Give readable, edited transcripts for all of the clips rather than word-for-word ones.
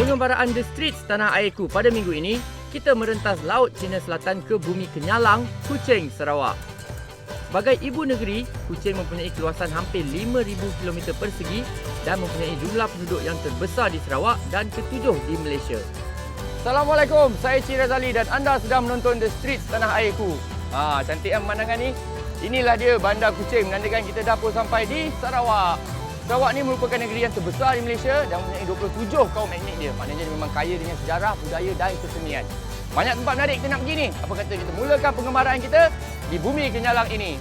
Pengembaraan The Streets Tanah Airku pada minggu ini, kita merentas Laut Cina Selatan ke bumi Kenyalang, Kuching, Sarawak. Sebagai ibu negeri, Kuching mempunyai keluasan hampir 5,000 km persegi dan mempunyai jumlah penduduk yang terbesar di Sarawak dan ketujuh di Malaysia. Assalamualaikum, saya Cik Razali dan anda sedang menonton The Streets Tanah Airku. Cantik kan pemandangan ni? Inilah dia Bandar Kuching, menandakan kita dah pun sampai di Sarawak. Sarawak ni merupakan negeri yang terbesar di Malaysia dan mempunyai 27 kaum etnik dia. Maknanya dia memang kaya dengan sejarah, budaya dan kesenian. Banyak tempat menarik kita nak pergi ni. Apa kata kita mulakan pengembaraan kita di bumi Kenyalang ini.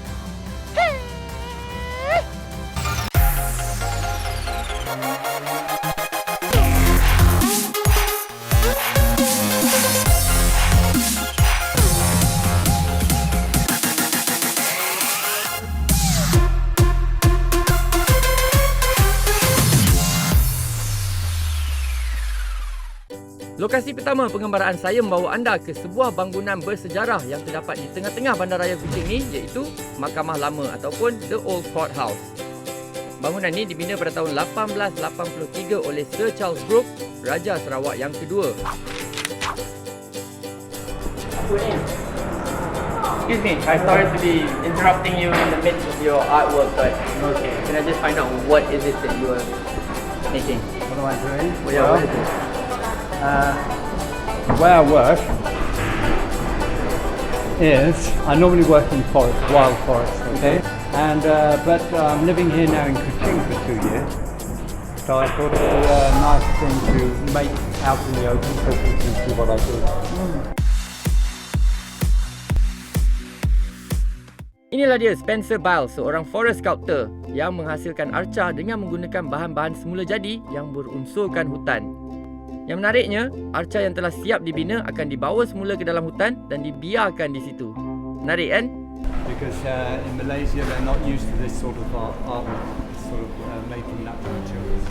Lokasi pertama pengembaraan saya membawa anda ke sebuah bangunan bersejarah yang terdapat di tengah-tengah Bandaraya Kuching ni, iaitu Mahkamah Lama ataupun The Old Courthouse. Bangunan ni dibina pada tahun 1883 oleh Sir Charles Brooke, Raja Sarawak yang kedua. Excuse me, I'm sorry to be interrupting you in the midst of your artwork, but okay, can I just find out what is it that you are making? What am I doing? What is it? Where I work is, I normally work in forest, wild forest, okay? And but I'm living here now in Kuching for 2 years, so I thought it would be a nice thing to make out in the open so people can see what I do. Inilah dia Spencer Biles, seorang forest sculptor yang menghasilkan arca dengan menggunakan bahan-bahan semula jadi yang berunsurkan hutan. Yang menariknya, arca yang telah siap dibina akan dibawa semula ke dalam hutan dan dibiarkan di situ. Menarik kan? Because in Malaysia they're not used to this sort of art, made from natural materials.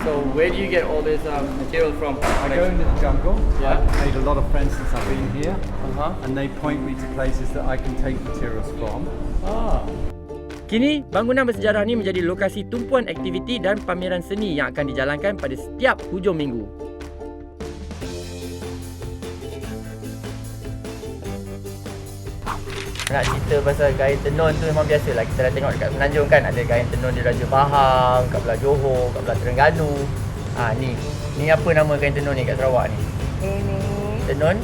So where do you get all this material from? I go into the jungle. Yeah. I've made a lot of friends since I've been here, Uh-huh. and they point me to places that I can take materials from. Kini, bangunan bersejarah ini menjadi lokasi tumpuan aktiviti dan pameran seni yang akan dijalankan pada setiap hujung minggu. Nak cerita pasal kain tenun tu memang biasalah. Kita dah tengok dekat Semenanjung kan, ada kain tenun di Raja Pahang, kat belah Johor, kat belah Terengganu. Ni apa nama kain tenun ni kat Sarawak ni? Ini Tenun?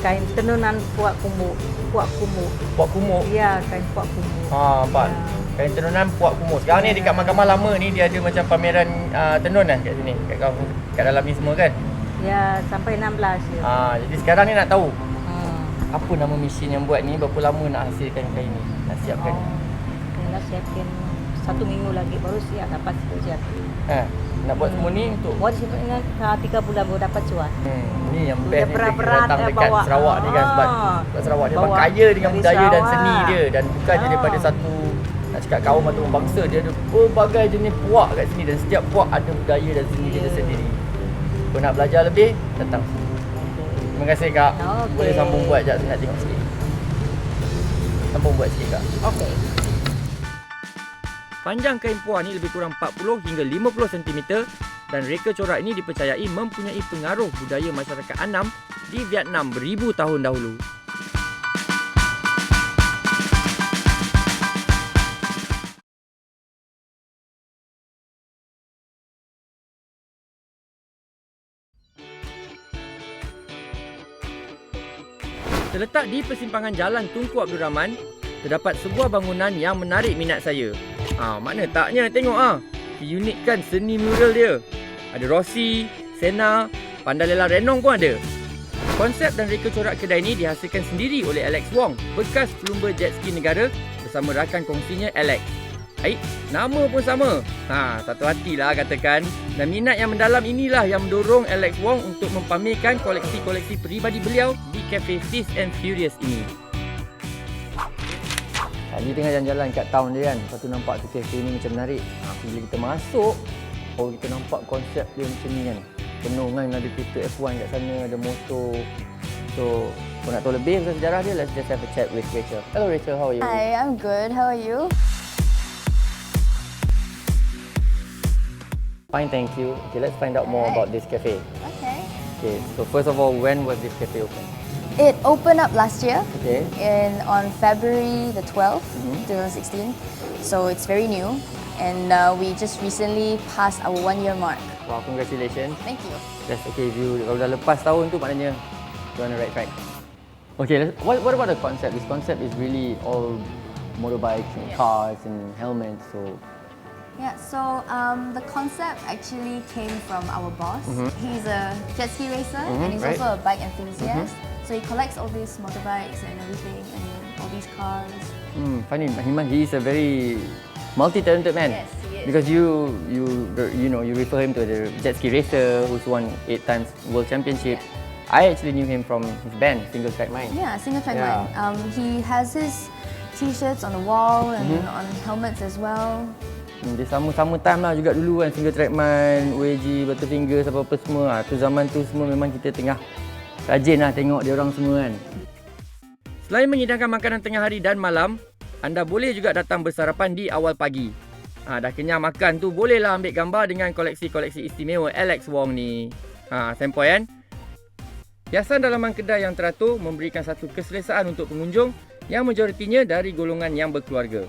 kain tenunan puak kumuk. Puak kumuk. Puak Kumuk. Ya, kain puak kumuk. Nampak? Ya. Kain tenunan Puak Kumuk. Sekarang ni dekat Mahkamah Lama ni dia ada macam pameran tenun kan kat sini. Kat dalam ni semua kan? Ya, sampai 16 ya. Jadi sekarang ni nak tahu apa nama mesin yang buat ni, berapa lama nak hasilkan kain ni, nak siapkan ni? Tinggal siapkan 1 minggu lagi baru siap dapat cuan. Nak buat semua ni untuk Buat sebenarnya 3 bulan baru dapat cuan. ni yang Dia best ni kita berat-berat datang dekat bawa. Sarawak ni kan, sebab Sarawak dia memang Bawa kaya dengan dari budaya dan Sarawak. seni dia, dan bukannya daripada satu nak cakap kaum atau bangsa, dia ada pelbagai jenis puak kat sini dan setiap puak ada budaya dan seni dia sendiri. Kalau nak belajar lebih, datang sini. Terima kasih Kak. Okey. Boleh sambung buat sekejap, saya nak tengok sikit. Sambung buat sikit Kak. Okey. Panjang kain puak ni lebih kurang 40 hingga 50 cm dan reka corak ini dipercayai mempunyai pengaruh budaya masyarakat Anam di Vietnam beribu tahun dahulu. Terletak di persimpangan Jalan Tunku Abdul Rahman, terdapat sebuah bangunan yang menarik minat saya. Mana taknya tengok keunikan seni mural dia. Ada Rossi, Sena, Pandalela Renong pun ada. Konsep dan reka corak kedai ni dihasilkan sendiri oleh Alex Wong, bekas pelumba jet ski negara bersama rakan kongsinya Alex. Nama pun sama. Satu hatilah katakan. Dan minat yang mendalam inilah yang mendorong Alex Wong untuk mempamerkan koleksi-koleksi peribadi beliau di kafe Fast and Furious ini. Ni tengah jalan-jalan kat town dia kan. Lepas tu nampak tu kafe ni macam menarik. Bila kita masuk, kita nampak konsep dia macam ni kan. Penuh kan, ada kereta F1 kat sana, ada motor. So, kalau nak tahu lebih pasal sejarah dia, let's just have a chat with Rachel. Hello Rachel, how are you? Hi, I'm good. How are you? Fine, thank you. Okay, let's find out more about this cafe. Okay. Okay, so first of all, when was this cafe open? It opened up last year Okay. on February the 12th, 2016. So it's very new. And we just recently passed our 1-year mark. Wow, congratulations. Thank you. That's okay. If you kalau dah lepas tahun tu maknanya you're on the right track. Okay, what about the concept? This concept is really all motorbikes and cars and helmets. So Yeah, so the concept actually came from our boss. He's a jet ski racer and he's right. also a bike enthusiast. So he collects all these motorbikes and everything and all these cars. funny, Himan, he is a very multi-talented man. Yes, he is. Because you refer him to the jet ski racer who's won 8 times world championship. I actually knew him from his band, Single Track Mind. Yeah, single track Yeah. mind. He has his t-shirts on the wall and on helmets as well. Dia sama-sama time lah juga dulu kan, Single Track Mind, OAG, Butterfingers, apa-apa semua. Tu zaman tu semua memang kita tengah rajin lah tengok dia orang semua kan. Selain menghidangkan makanan tengah hari dan malam, anda boleh juga datang bersarapan di awal pagi. Dah kenyang makan tu, bolehlah ambil gambar dengan koleksi-koleksi istimewa Alex Wong ni. Sempoi kan? Hiasan dalaman kedai yang teratur memberikan satu keselesaan untuk pengunjung yang majoritinya dari golongan yang berkeluarga.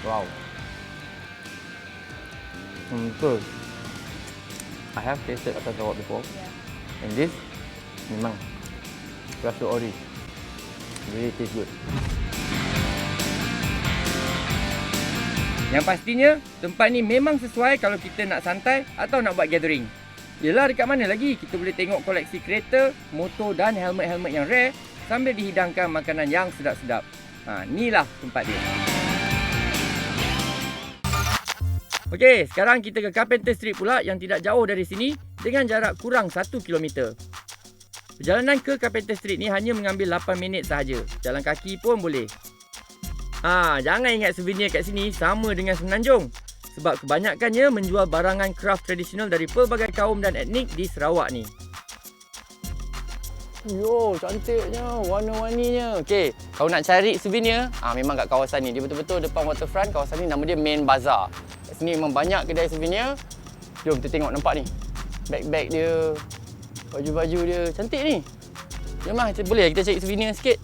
Wow. Betul. I have tasted atas awak before. And this memang rasa ori. Really taste good. Yang pastinya, tempat ni memang sesuai kalau kita nak santai atau nak buat gathering. Yelah, dekat mana lagi kita boleh tengok koleksi kereta, motor dan helmet-helmet yang rare sambil dihidangkan makanan yang sedap-sedap. Inilah tempat dia. Okey, sekarang kita ke Carpenter Street pula yang tidak jauh dari sini dengan jarak kurang 1 km. Perjalanan ke Carpenter Street ni hanya mengambil 8 minit sahaja. Jalan kaki pun boleh. Jangan ingat souvenir kat sini sama dengan Semenanjung. Sebab kebanyakannya menjual barangan craft tradisional dari pelbagai kaum dan etnik di Sarawak ni. Yo, cantiknya, warna-warninya. Okey, kalau nak cari souvenir, memang kat kawasan ni. Dia betul-betul depan waterfront. Kawasan ni nama dia Main Bazaar. Kat sini memang banyak kedai souvenir. Jom kita tengok, nampak ni. Bag-bag dia, baju-baju dia, cantik ni. Jomlah, boleh kita cari souvenir sikit.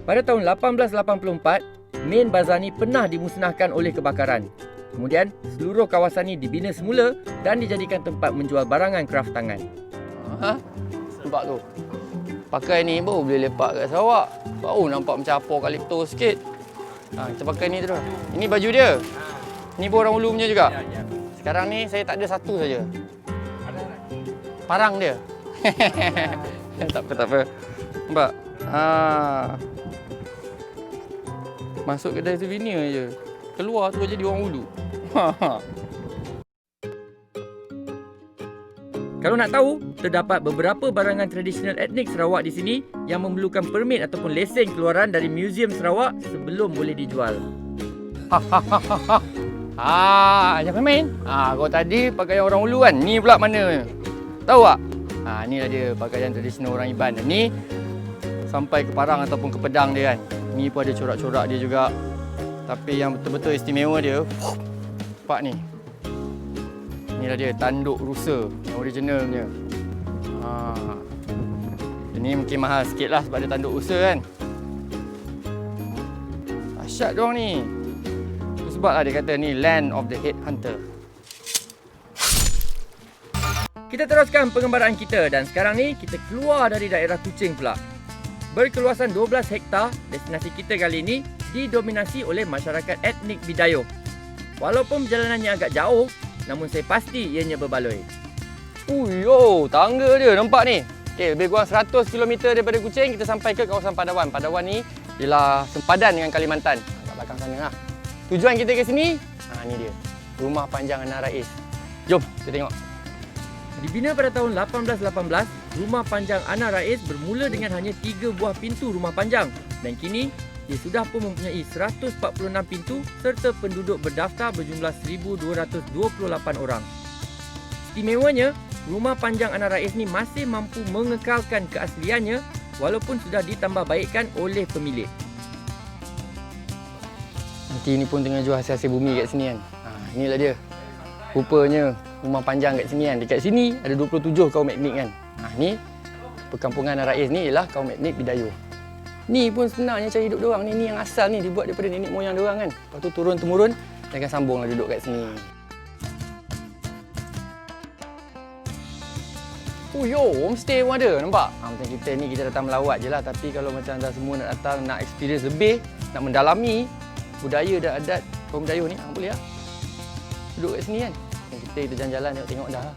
Pada tahun 1884, Main Bazaar ni pernah dimusnahkan oleh kebakaran. Kemudian, seluruh kawasan ni dibina semula dan dijadikan tempat menjual barangan kraft tangan. Nampak tu? Pakai ni baru boleh lepak kat Sarawak. Baru nampak macam apokalipto sikit. Kita pakai ni terus. Ini baju dia. Ni pun orang Ulu punya juga. Sekarang ni saya tak ada satu saja. Parang dia. Tak apa. Nampak? Masuk kedai souvenir je. Keluar tu jadi orang Ulu. Kalau nak tahu, terdapat beberapa barangan tradisional etnik Sarawak di sini yang memerlukan permit ataupun lesen keluaran dari Museum Sarawak sebelum boleh dijual. Jangan main. Kau tadi pakaian orang Ulu kan? Ni pula mana? Tahu tak? Inilah dia pakaian tradisional orang Iban. Ni sampai ke parang ataupun ke pedang dia kan. Ni pun ada corak-corak dia juga. Tapi yang betul-betul istimewa dia, nampak ni. Inilah dia tanduk rusa yang original punya. Ini mungkin mahal sikit lah sebab dia tanduk rusa kan. Dahsyat diorang ni. Itu sebab lah dia kata ni Land of the Headhunter. Kita teruskan pengembaraan kita dan sekarang ni kita keluar dari daerah Kuching pula. Berkeluasan 12 hektar, destinasi kita kali ini didominasi oleh masyarakat etnik Bidayuh. Walaupun perjalanannya agak jauh, namun saya pasti ianya berbaloi. Tangga dia nampak ni. Okey, lebih kurang 100 km daripada Kuching kita sampai ke kawasan Padawan. Padawan ni ialah sempadan dengan Kalimantan. Kat belakang sana lah. Tujuan kita ke sini, ni dia. Rumah Panjang Ana Rais. Jom kita tengok. Dibina pada tahun 1818, Rumah Panjang Ana Rais bermula dengan hanya 3 buah pintu rumah panjang dan kini dia sudah pun mempunyai 146 pintu serta penduduk berdaftar berjumlah 1,228 orang. Istimewanya, rumah panjang Anak Rais ni masih mampu mengekalkan keasliannya walaupun sudah ditambah baikkan oleh pemilik. Nanti ni pun tengah jual hasil-hasil bumi kat sini kan. Inilah dia. Rupanya rumah panjang kat sini kan. Dekat sini ada 27 kaum etnik kan. Ni perkampungan Anak Rais ni ialah kaum etnik Bidayuh. Ni pun sebenarnya cara hidup diorang ni yang asal ni dibuat daripada nenek moyang diorang kan. Lepas tu turun-temurun dia akan sambunglah duduk kat sini. Oh yo, homestay pun ada, nampak? Macam kita ni kita datang melawat je lah. Tapi kalau macam anda semua nak datang, nak experience lebih, nak mendalami budaya dan adat kaum Bidayuh ni, boleh lah. Duduk kat sini kan. Dan kita jalan-jalan tengok dah lah.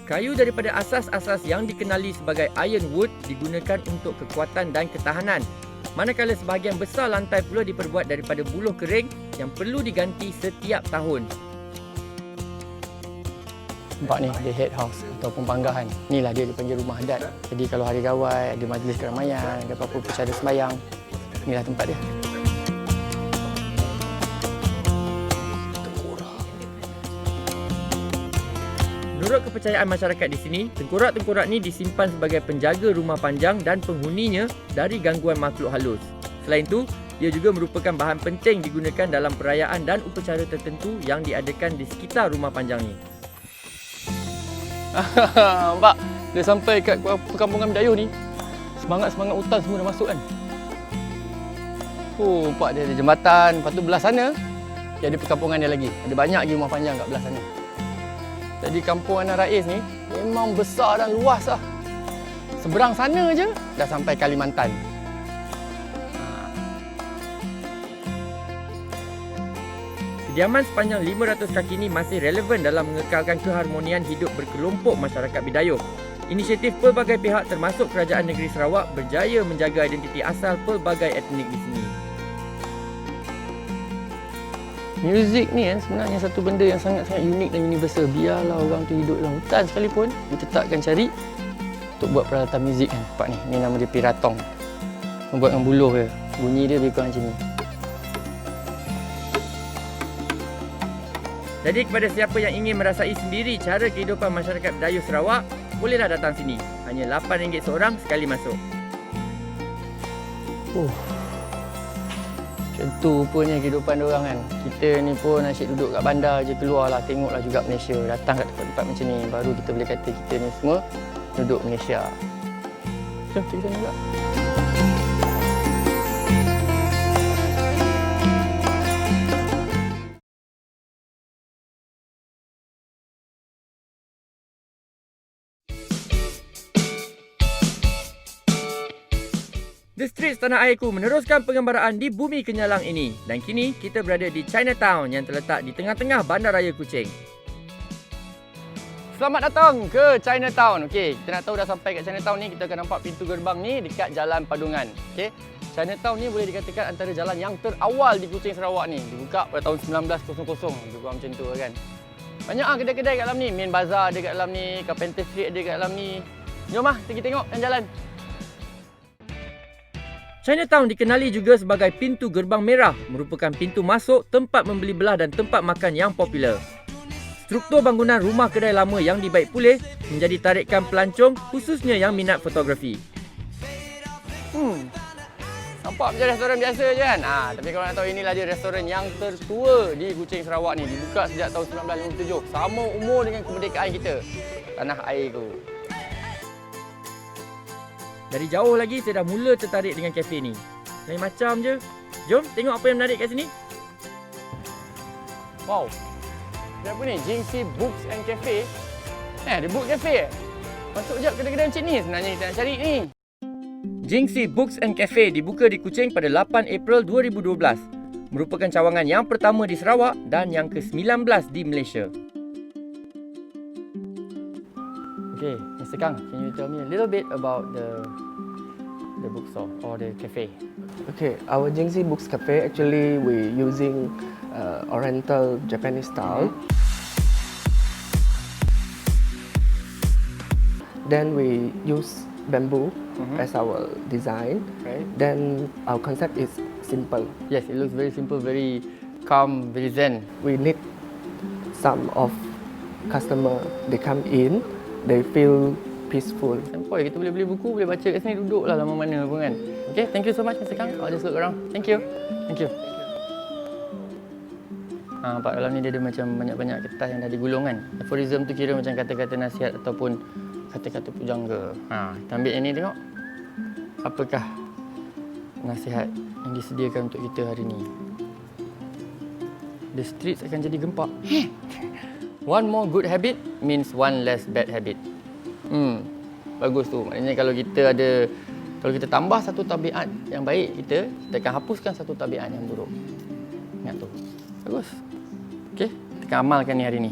Kayu daripada asas-asas yang dikenali sebagai ironwood digunakan untuk kekuatan dan ketahanan. Manakala sebahagian besar lantai pula diperbuat daripada buluh kering yang perlu diganti setiap tahun. Nampak ni, dia head house ataupun panggahan. Inilah dia dipanggil rumah adat. Jadi kalau hari gawai, ada majlis keramaian, ada apa-apa upacara sembahyang, inilah tempat dia. Menurut kepercayaan masyarakat di sini, tengkorak-tengkorak ni disimpan sebagai penjaga rumah panjang dan penghuninya dari gangguan makhluk halus. Selain itu, ia juga merupakan bahan penting digunakan dalam perayaan dan upacara tertentu yang diadakan di sekitar rumah panjang ni. Nampak? Dia sampai kat perkampungan Bidayuh ni, semangat-semangat hutan semua dah masuk kan. Oh, nampak dia ada jembatan, lepas tu belah sana, dia ada perkampungan dia lagi. Ada banyak lagi rumah panjang kat belah sana. Jadi kampung Anak Rais ni memang besar dan luas lah. Seberang sana je dah sampai Kalimantan. Kediaman sepanjang 500 kaki ini masih relevan dalam mengekalkan keharmonian hidup berkelompok masyarakat Bidayuh. Inisiatif pelbagai pihak termasuk Kerajaan Negeri Sarawak berjaya menjaga identiti asal pelbagai etnik di sini. Muzik ni kan sebenarnya satu benda yang sangat-sangat unik dan universal. Biarlah orang tu hidup dalam hutan sekalipun, kita tak akan cari untuk buat peralatan muzik kan. Nampak ni, ni nama dia piratong. Membuat dengan buluh dia. Bunyi dia lebih kurang macam ni. Jadi kepada siapa yang ingin merasai sendiri cara kehidupan masyarakat Bidayuh Sarawak, bolehlah datang sini. Hanya RM8 seorang sekali masuk. Macam tu rupanya kehidupan diorang kan. Kita ni pun asyik duduk kat bandar je, keluarlah tengoklah juga Malaysia. Datang kat tempat-tempat macam ni, baru kita boleh kata kita ni semua duduk Malaysia. Jom pergi sana juga. The Streets Tanah Airku meneruskan pengembaraan di Bumi Kenyalang ini dan kini kita berada di Chinatown yang terletak di tengah-tengah Bandaraya Kuching. Selamat datang ke Chinatown. Okey, kita nak tahu dah sampai kat Chinatown ni, kita akan nampak pintu gerbang ni dekat Jalan Padungan. Okey, Chinatown ni boleh dikatakan antara jalan yang terawal di Kuching Sarawak ni. Dibuka pada tahun 1900, lebih kurang macam tu kan. Banyak kedai-kedai kat dalam ni, Main Bazaar ada kat dalam ni, Carpenter Street ada kat dalam ni. Jom pergi tengok jalan. Chinatown dikenali juga sebagai pintu gerbang merah, merupakan pintu masuk, tempat membeli belah dan tempat makan yang popular. Struktur bangunan rumah kedai lama yang dibaik pulih menjadi tarikan pelancong khususnya yang minat fotografi. Nampak macam restoran biasa je kan? Tapi kalau nak tahu, inilah dia restoran yang tertua di Kuching Sarawak ni. Dibuka sejak tahun 1957. Sama umur dengan kemerdekaan kita. Tanah airku. Dari jauh lagi saya dah mula tertarik dengan kafe ni. Lain macam je. Jom tengok apa yang menarik kat sini. Wow. Dia apa ni? Jingxi Books and Cafe. Dia book cafe Masuk sekejap kedai-kedai macam ni sebenarnya kita nak cari ni. Jingxi Books and Cafe dibuka di Kuching pada 8 April 2012. Merupakan cawangan yang pertama di Sarawak dan yang ke-19 di Malaysia. Okay, Mr. Kang, can you tell me a little bit about the bookstore or the cafe? Okay, our Jingxi Books Cafe, actually we using Oriental Japanese style. Then we use bamboo as our design. Right. Then our concept is simple. Yes, it looks very simple, very calm, very zen. We need some of customer they come in, they feel peaceful. Sempoi, kita boleh beli buku, boleh baca kat sini, duduk lah lama mana pun kan. Okay, thank you so much Mr. Kang. I'll just look around. Thank you. Thank you. Nampak dalam ni dia ada macam banyak-banyak kertas yang dah digulung kan. Aphorism tu kira macam kata-kata nasihat ataupun kata-kata pujangga. Kita ambil yang ni tengok. Apakah nasihat yang disediakan untuk kita hari ni? The streets akan jadi gempak. One more good habit means one less bad habit. Bagus tu. Maknanya kalau kita tambah satu tabiat yang baik kita akan hapuskan satu tabiat yang buruk. Ingat tu. Bagus. Okey, kita akan amalkan ni hari ni.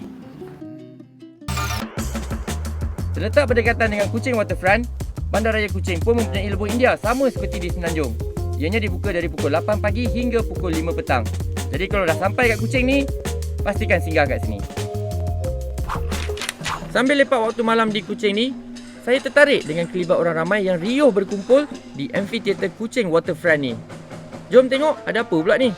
Terletak berdekatan dengan Kuching Waterfront, Bandaraya Kuching pun mempunyai lebur India sama seperti di Semenanjung. Ianya dibuka dari pukul 8 pagi hingga pukul 5 petang. Jadi kalau dah sampai kat Kuching ni, pastikan singgah kat sini. Sambil lepak waktu malam di Kuching ni, saya tertarik dengan kelibat orang ramai yang riuh berkumpul di Amphitheater Kuching Waterfront ni. Jom tengok ada apa pula ni.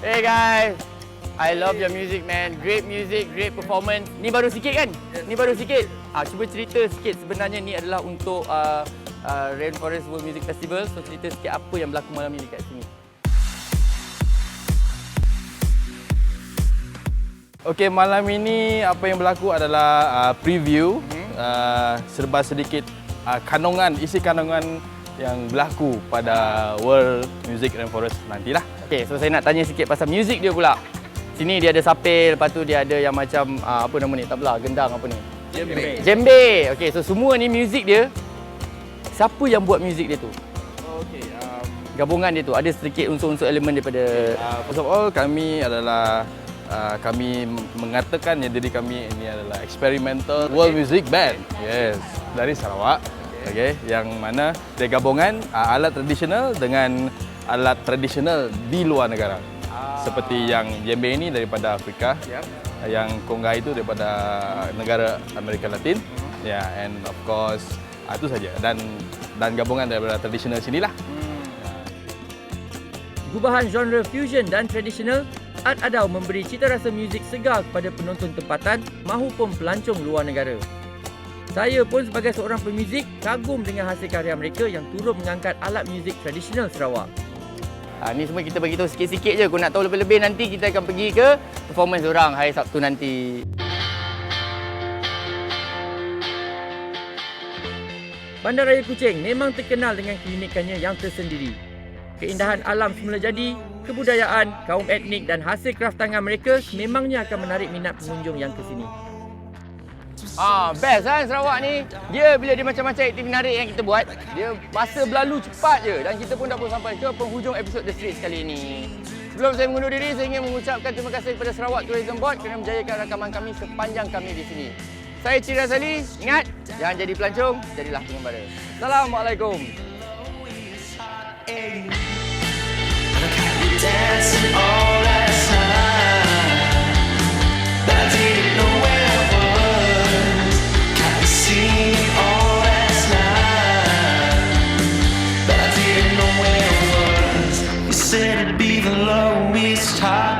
Hey guys, I love your music man. Great music, great performance. Ni baru sikit kan? Ni baru sikit. Cuba cerita sikit, sebenarnya ni adalah untuk Rainforest World Music Festival. So cerita sikit apa yang berlaku malam ni dekat sini. Okey, malam ini apa yang berlaku adalah preview serba sedikit isi kandungan yang berlaku pada World Music Rainforest nantilah. Okey, so saya nak tanya sikit pasal muzik dia pula. Sini dia ada sapil, lepas tu dia ada yang macam apa nama ni? Tabla, gendang apa ni? Djembe. Okey, so semua ni muzik dia. Siapa yang buat muzik dia tu? Okey, Gabungan dia tu ada sedikit unsur-unsur elemen daripada first of all kami adalah kami mengatakan diri kami ini adalah experimental world music band. Yes, dari Sarawak. Okey, yang mana dia gabungan alat tradisional dengan alat tradisional di luar negara. Seperti yang djembe ini daripada Afrika. Yang conga itu daripada negara Amerika Latin. Ya, and of course itu saja dan gabungan daripada tradisional sinilah. Gubahan genre fusion dan tradisional, Art Adau memberi cita rasa muzik segar kepada penonton tempatan mahupun pelancong luar negara. Saya pun sebagai seorang pemuzik kagum dengan hasil karya mereka yang turut mengangkat alat muzik tradisional Sarawak. Ni semua kita bagi tahu sikit-sikit je. Kau nak tahu lebih-lebih nanti kita akan pergi ke performance orang hari Sabtu nanti. Bandaraya Kuching memang terkenal dengan keunikannya yang tersendiri. Keindahan alam semula jadi, kebudayaan, kaum etnik dan hasil kraft tangan mereka sememangnya akan menarik minat pengunjung yang ke sini. Best kan Sarawak ni. Dia bila dia macam-macam aktiviti menarik yang kita buat, dia masa berlalu cepat je dan kita pun dah pun sampai ke penghujung episod The Streets kali ini. Sebelum saya mengundur diri, saya ingin mengucapkan terima kasih kepada Sarawak Tourism Board kerana menjayakan rakaman kami sepanjang kami di sini. Saya Cik Razali, ingat, jangan jadi pelancong, jadilah pengembara. Assalamualaikum. Said it'd be the lowest high.